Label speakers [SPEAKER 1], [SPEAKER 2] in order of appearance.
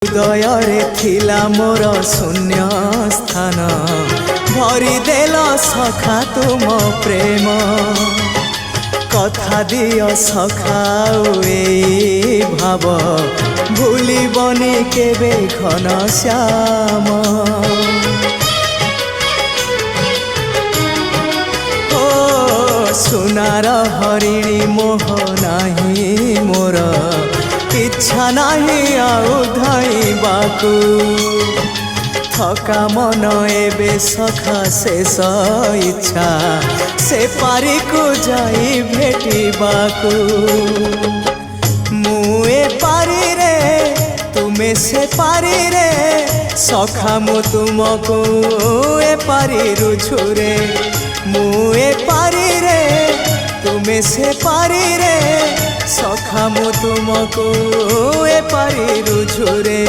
[SPEAKER 1] हृदय थिला मोर शून्य स्थान भरी देल सखा तुम प्रेम कथा दियो सखा ए भाव भूलिबनी केबे घन श्याम सुनार हरिणी मोह नाही मोर इच्छा नाही आउ धाइबाकू थका मन एबे सखा शेष इच्छा से पारी को जाई भेटिबाकू मुए पारी रे तुमे से पारी रे सखा मु तुमको ए पारी रुझुरे मुए पारी रे तुमे से पारी रे सखा मु तुमको ए पारी रुझुरे।